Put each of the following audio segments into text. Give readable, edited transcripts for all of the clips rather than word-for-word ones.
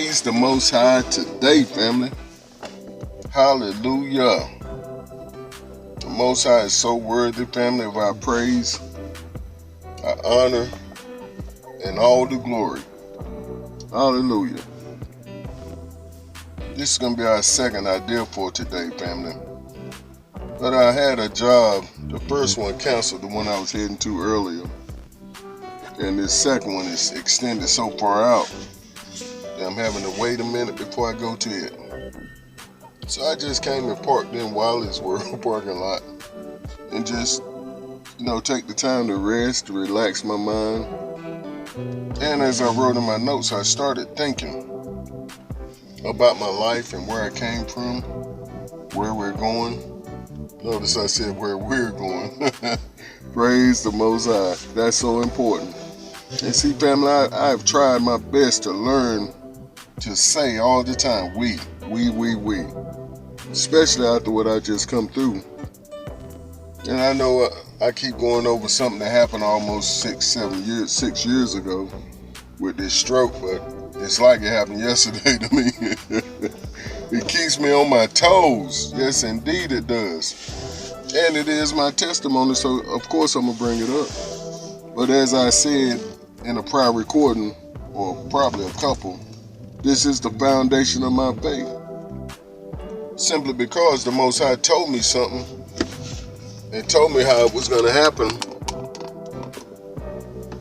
Praise the Most High today, family. Hallelujah. The Most High is so worthy, family, of our praise, our honor, and all the glory. Hallelujah. This is going to be our second idea for today, family. But I had a job. The first one canceled, the one I was heading to earlier. And this second one is extended so far out that I'm having to wait a minute before I go to it. So I just came and parked in Wiley's World parking lot and just, take the time to rest, to relax my mind. And as I wrote in my notes, I started thinking about my life and where I came from, where we're going. Notice I said where we're going. Praise the Most High. That's so important. And see, family, I've tried my best to learn to say all the time, we. Especially after what I just come through. And I know I keep going over something that happened almost 6 years ago with this stroke, but it's like it happened yesterday to me. It keeps me on my toes. Yes, indeed it does. And it is my testimony, so of course I'm going to bring it up. But as I said in a prior recording, or probably a couple, this is the foundation of my faith. Simply because the Most High told me something and told me how it was going to happen,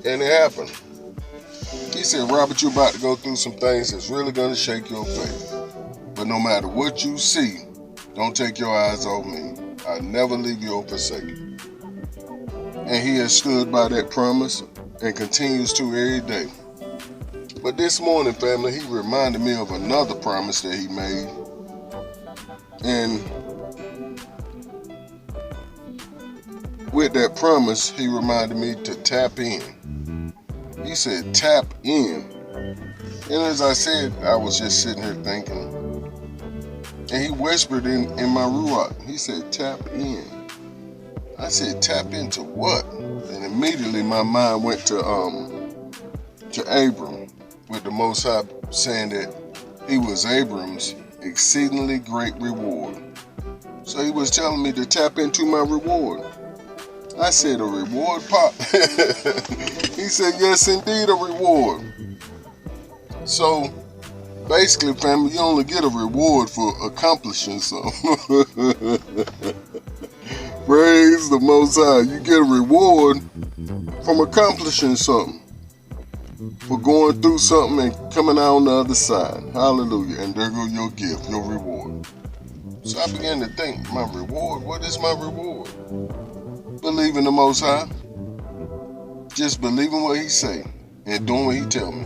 and it happened. He said, Robert, you're about to go through some things that's really going to shake your faith. But no matter what you see, don't take your eyes off me. I'll never leave you or forsake you. And he has stood by that promise and continues to every day. But this morning, family, he reminded me of another promise that he made. And with that promise, he reminded me to tap in. He said, tap in. And as I said, I was just sitting here thinking. And he whispered in my ruach. He said, tap in. I said, tap into what? And immediately my mind went to Abram, with the Most High saying that he was Abram's exceedingly great reward. So he was telling me to tap into my reward. I said, a reward, Pop? He said, yes, indeed, a reward. So basically, family, you only get a reward for accomplishing something. Praise the Most High. You get a reward from accomplishing something, for going through something and coming out on the other side. Hallelujah. And there go your gift, your reward. So I began to think, my reward? What is my reward? Believing the Most High. Just believing what he say and doing what he tell me.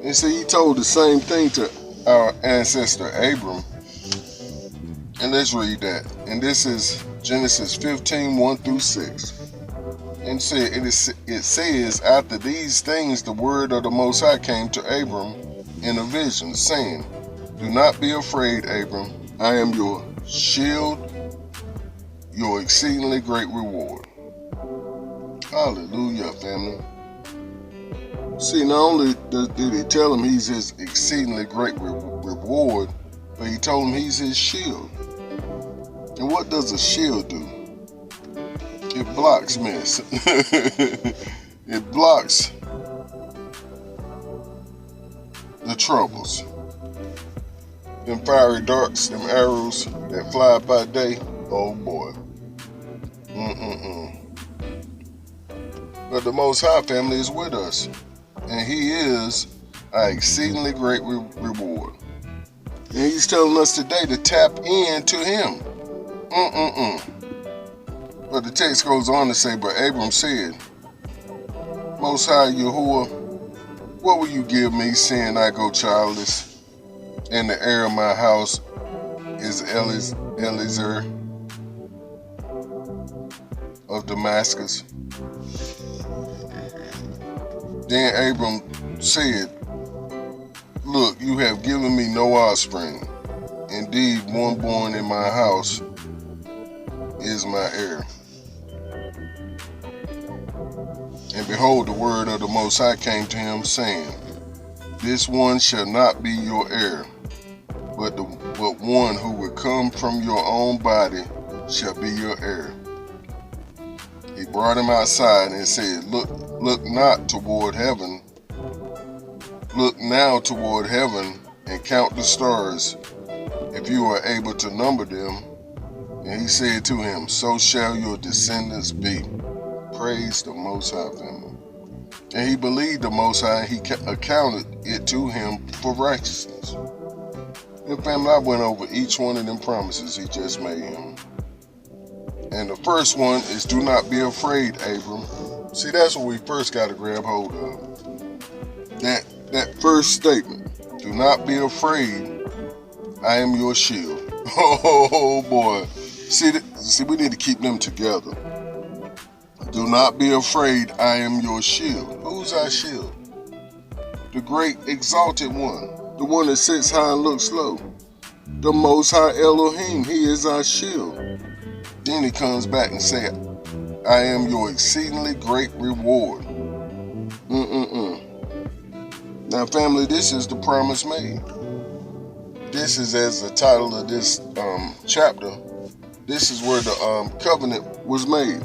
And see, he told the same thing to our ancestor Abram. And let's read that. And this is Genesis 15, 1 through 6. And it says, after these things, the word of the Most High came to Abram in a vision, saying, do not be afraid, Abram. I am your shield, your exceedingly great reward. Hallelujah, family. See, not only did he tell him he's his exceedingly great reward, but he told him he's his shield. And what does a shield do? It blocks mess. It blocks the troubles. Them fiery darts, them arrows that fly by day, oh boy. But the Most High, family, is with us. And he is our exceedingly great reward. And he's telling us today to tap into him. But the text goes on to say, but Abram said, Most High Yahuwah, what will you give me, seeing I go childless, and the heir of my house is Eliezer of Damascus? Then Abram said, look, you have given me no offspring. Indeed, one born in my house is my heir. And behold, the word of the Most High came to him, saying, This one shall not be your heir, but one who will come from your own body shall be your heir. He brought him outside and said, Look not toward heaven. Look now toward heaven and count the stars, if you are able to number them. And he said to him, so shall your descendants be. Praise the Most High, family. And he believed the Most High, and he accounted it to him for righteousness. And family, I went over each one of them promises he just made him. And the first one is, do not be afraid, Abram. See, that's what we first got to grab hold of. That first statement, do not be afraid, I am your shield. Oh boy. See, we need to keep them together. Do not be afraid, I am your shield. Who's our shield? The great exalted one. The one that sits high and looks low. The Most High Elohim, he is our shield. Then he comes back and says, I am your exceedingly great reward. Now family, this is the promise made. This is as the title of this chapter. This is where the covenant was made.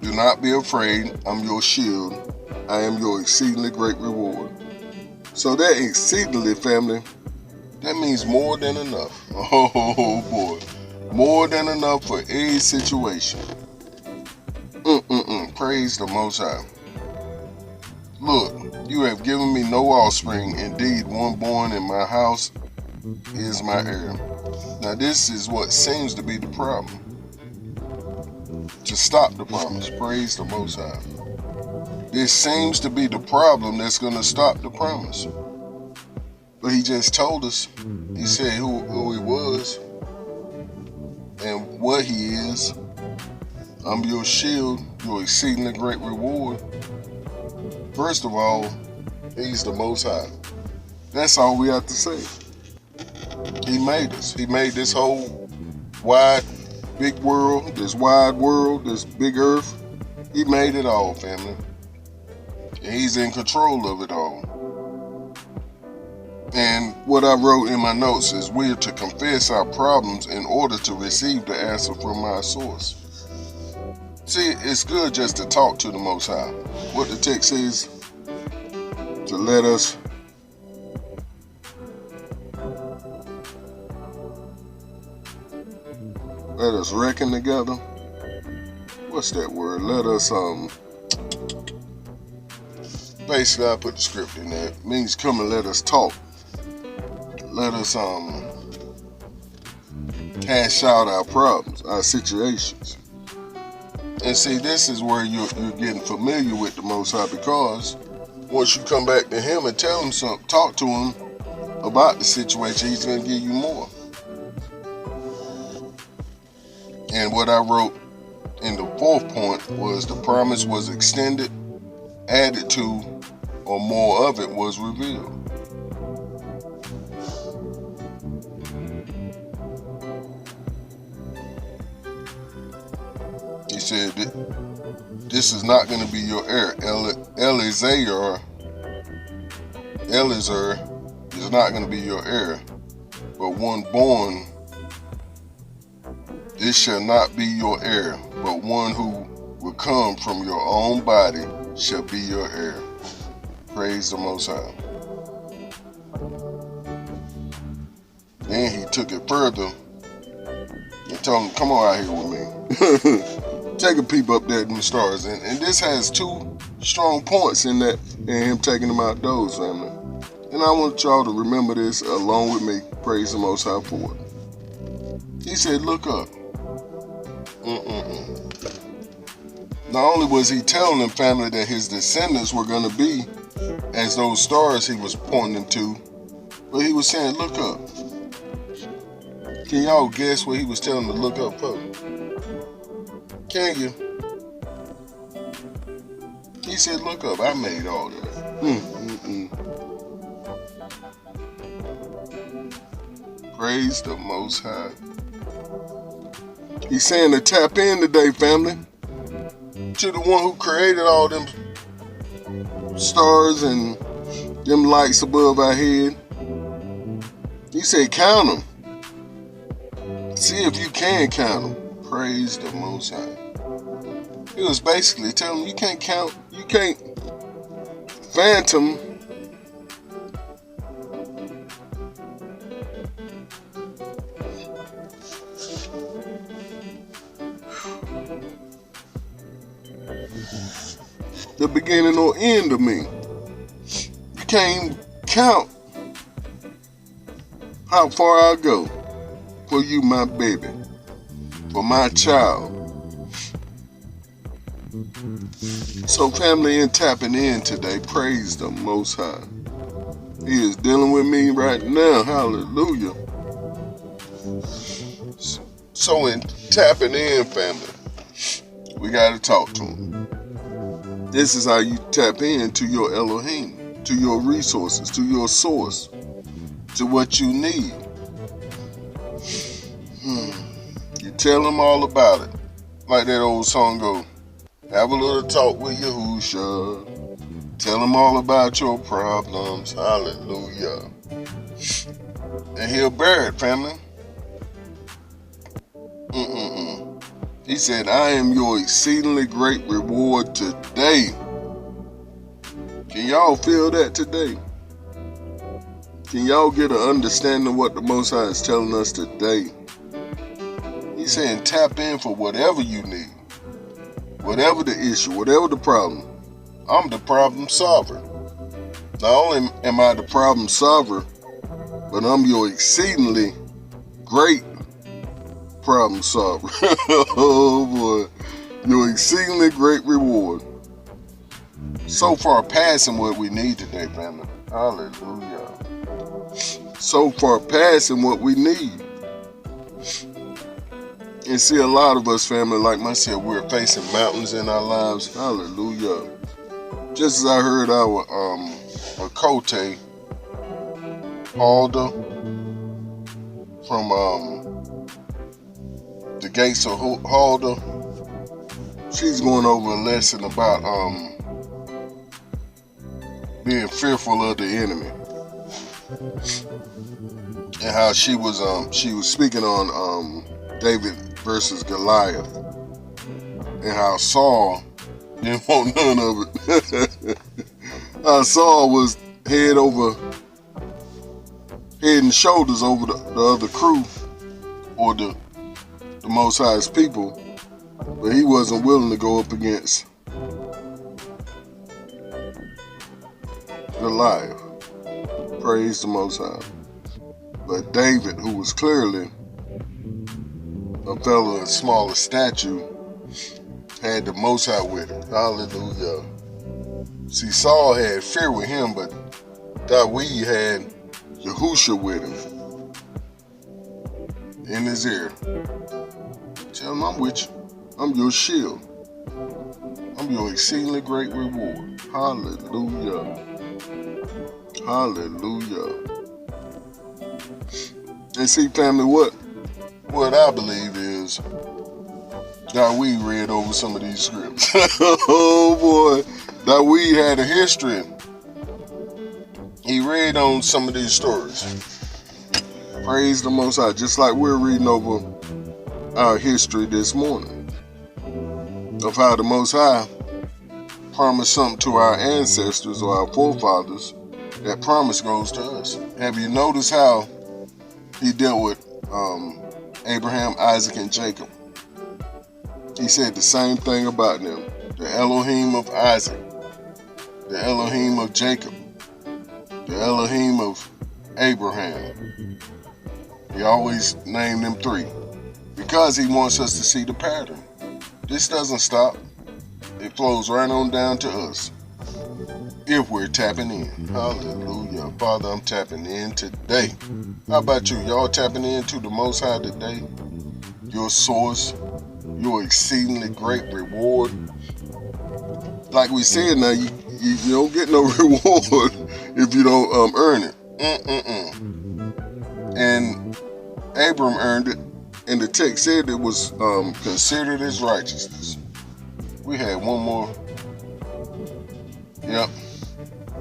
Do not be afraid, I'm your shield. I am your exceedingly great reward. So that exceedingly, family, that means more than enough. Oh boy. More than enough for any situation. Praise the Most High. Look, you have given me no offspring. Indeed, one born in my house is my heir. Now this is what seems to be the problem. To stop the promise. Praise the Most High. This seems to be the problem that's going to stop the promise. But he just told us, he said who he was and what he is. I'm your shield, your exceedingly great reward. First of all, he's the Most High. That's all we have to say. He made us. He made this whole big world, this wide world, this big earth. He made it all, family. And he's in control of it all. And what I wrote in my notes is we're to confess our problems in order to receive the answer from our source. See, it's good just to talk to the Most High. What the text says, to let us reckon together. What's that word? Let us basically I put the script in there. It means come and let us talk. Let us hash out our problems, our situations. And see, this is where you're getting familiar with the Most High, because once you come back to him and tell him something, talk to him about the situation, he's going to give you more. And what I wrote in the fourth point was the promise was extended, added to, or more of it was revealed. He said that this is not going to be your heir. Eliezer is not going to be your heir, but one born. This shall not be your heir, but one who will come from your own body shall be your heir. Praise the Most High. Then he took it further and told him, come on out here with me. Take a peep up there in the stars. And this has two strong points in that, and him taking them outdoors, family. And I want y'all to remember this along with me. Praise the Most High for it. He said, look up. Not only was he telling them, family, that his descendants were going to be as those stars he was pointing them to, but he was saying, look up. Can y'all guess what he was telling them to look up for? Can you? He said, look up. I made all that. Praise the Most High. He's saying to tap in today, family, to the one who created all them stars and them lights above our head. He said, count them. See if you can count them. Praise the Most High. He was basically telling them, you can't count, you can't phantom the beginning or end of me. You can't count how far I go for you, my baby, for my child. So family, in tapping in today, praise the Most High. He is dealing with me right now. Hallelujah. So in tapping in, family, we got to talk to him. This is how you tap into your Elohim, to your resources, to your source, to what you need. You tell him all about it. Like that old song goes, have a little talk with Yahusha. Tell him all about your problems. Hallelujah. And he'll bear it, family. He said, I am your exceedingly great reward today. Can y'all feel that today? Can y'all get an understanding of what the Most High is telling us today? He's saying tap in for whatever you need. Whatever the issue, whatever the problem. I'm the problem solver. Not only am I the problem solver, but I'm your exceedingly great problem solver. Oh boy. Your exceedingly great reward. So far passing what we need today, family. Hallelujah. So far passing what we need. And see, a lot of us, family, like myself, we're facing mountains in our lives. Hallelujah. Just as I heard our Akote Alda from the Gates of Halda, she's going over a lesson about being fearful of the enemy, and how she was speaking on David versus Goliath, and how Saul didn't want none of it. How Saul was head and shoulders over the other crew, or the Most High's people, but he wasn't willing to go up against Goliath. Praise the Most High. But David, who was clearly a fellow of smaller stature, had the Most High with him. Hallelujah. See, Saul had fear with him, but Dawid had Yahusha with him in his ear. Tell him, I'm with you. I'm your shield. I'm your exceedingly great reward. Hallelujah. Hallelujah. And see, family, what I believe is Dawid read over some of these scripts. Oh boy, Dawid had a history. He read on some of these stories. Praise the Most High. Just like we're reading over our history this morning of how the Most High promised something to our ancestors or our forefathers. That promise goes to us. Have you noticed how he dealt with Abraham, Isaac, and Jacob? He said the same thing about them. The Elohim of Isaac, the Elohim of Jacob, the Elohim of Abraham. He always named them three because he wants us to see the pattern. This doesn't stop. It flows right on down to us if we're tapping in. Hallelujah. Father, I'm tapping in today. How about you? Y'all tapping into the Most High today? Your source, your exceedingly great reward. Like we said, now you don't get no reward if you don't earn it. And Abram earned it, and the text said it was considered as righteousness. We had one more. Yep.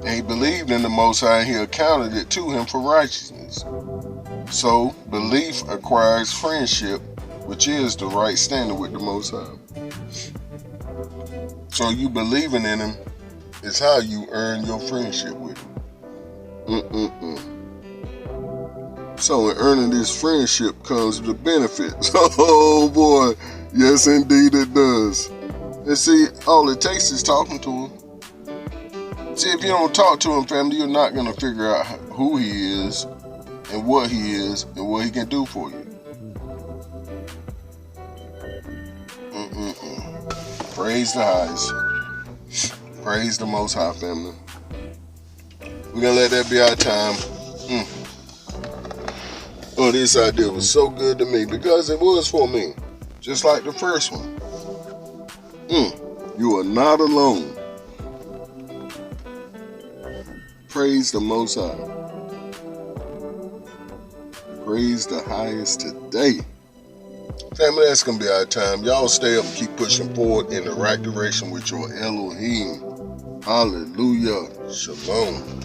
And he believed in the Most High, and he accounted it to him for righteousness. So, belief acquires friendship, which is the right standing with the Most High. So, you believing in him is how you earn your friendship with him. So, in earning this friendship comes the benefits. Oh boy, yes indeed it does. And see, all it takes is talking to him. See, if you don't talk to him, family, you're not going to figure out who he is and what he is and what he can do for you. Praise the highest. Praise the Most High, family. We're going to let that be our time. Oh, this idea was so good to me because it was for me. Just like the first one. You are not alone. Praise the Most High. Praise the highest today. Family, that's going to be our time. Y'all stay up and keep pushing forward in the right direction with your Elohim. Hallelujah. Shalom.